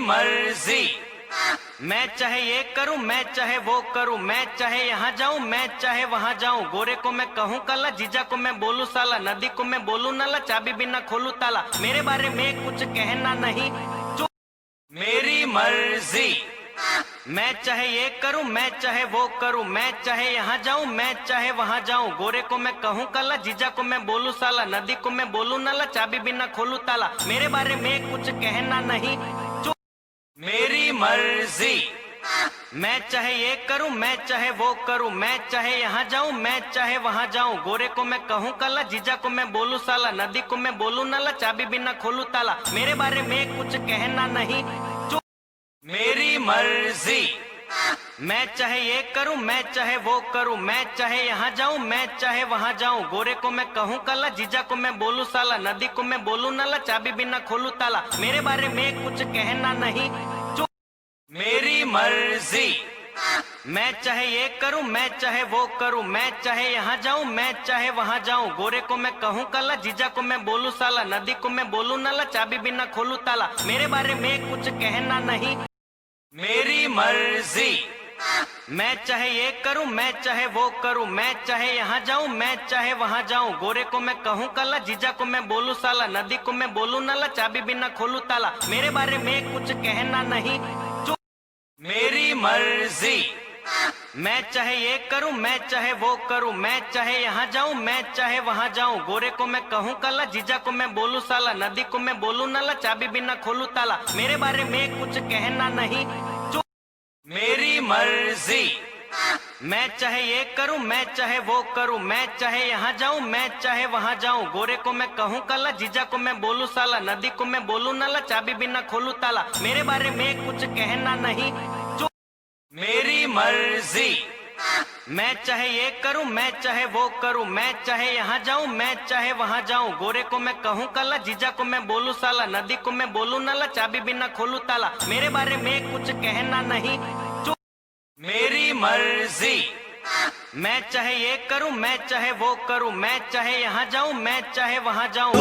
मर्जी। मैं चाहे ये करूं, मैं चाहे वो करूं, मैं चाहे यहाँ जाऊं, मैं चाहे वहां जाऊं। गोरे को मैं कहूं काला, जीजा को मैं बोलूं साला, नदी को मैं बोलूं नाला, चाबी बिना खोलूं ताला। मेरे बारे में कुछ कहना नहीं, जो मेरी मर्जी। मैं चाहे ये करूं, मैं चाहे वो करूं, मैं चाहे यहाँ जाऊं, मैं चाहे वहां जाऊं। गोरे को मैं कहूं काला, जीजा को मैं बोलूं साला, नदी को मैं बोलूं नाला, चाबी बिना खोलूं ताला। मेरे बारे में कुछ कहना नहीं, जो मेरी मर्जी। मैं चाहे ये करूं, मैं चाहे वो करूं, मैं चाहे यहाँ जाऊं, मैं चाहे वहां जाऊं। गोरे को मैं कहूं काला, जीजा को मैं बोलूं साला, नदी को मैं बोलूं नाला, चाबी बिना खोलूं ताला। मेरे बारे में कुछ कहना नहीं, जो मेरी मर्जी। मैं चाहे ये करूं, मैं चाहे वो करूं, मैं चाहे यहाँ जाऊं, मैं चाहे वहां जाऊं। गोरे को मैं कहूं काला, जीजा को मैं बोलूं साला, नदी को मैं बोलूं नाला, चाबी बिना खोलूं ताला। मेरे बारे में कुछ कहना नहीं, जो मेरी मर्जी। मैं चाहे ये करूं, मैं चाहे वो करूं, मैं चाहे यहाँ जाऊं, मैं चाहे वहां जाऊं। गोरे को मैं कहूं काला, जीजा को मैं बोलूं साला, नदी को मैं बोलूं नाला, चाबी बिना खोलूं ताला। मेरे बारे में कुछ कहना नहीं, मेरी मर्जी। मैं चाहे ये करूं, मैं चाहे वो करूं, मैं चाहे यहाँ जाऊं, मैं चाहे वहां जाऊं। गोरे को मैं कहूं काला, जीजा को मैं बोलूं साला, नदी को मैं बोलूं नाला, चाबी बिना खोलूं ताला। मेरे बारे में कुछ कहना नहीं, जो मेरी मर्जी। मैं चाहे ये करूं, मैं चाहे वो करूं, मैं चाहे यहाँ जाऊं, मैं चाहे वहां जाऊं। गोरे को मैं कहूं काला, जीजा को मैं बोलूं साला, नदी को मैं बोलूं नाला, चाबी बिना खोलूं ताला। मेरे बारे में कुछ कहना नहीं, जो मेरी मर्जी। मैं चाहे ये करूं, मैं चाहे वो करूं, मैं चाहे यहाँ जाऊं, मैं चाहे वहां जाऊं। गोरे को मैं कहूं काला, जीजा को मैं बोलूं साला, नदी को मैं बोलूं नाला, चाबी बिना खोलूं ताला। मेरे बारे में कुछ कहना नहीं, जो मेरी मर्जी। मैं चाहे ये करूं, मैं चाहे वो करूं, मैं चाहे यहाँ जाऊं, मैं चाहे वहां जाऊं। गोरे को मैं कहूं काला, जीजा को मैं बोलूं साला, नदी को मैं बोलूं नाला, चाबी बिना खोलूं ताला। मेरे बारे में कुछ कहना नहीं, जो मेरी मर्जी। मैं चाहे ये करूं, मैं चाहे वो करूं, मैं चाहे यहाँ जाऊं, मैं चाहे वहां जाऊं।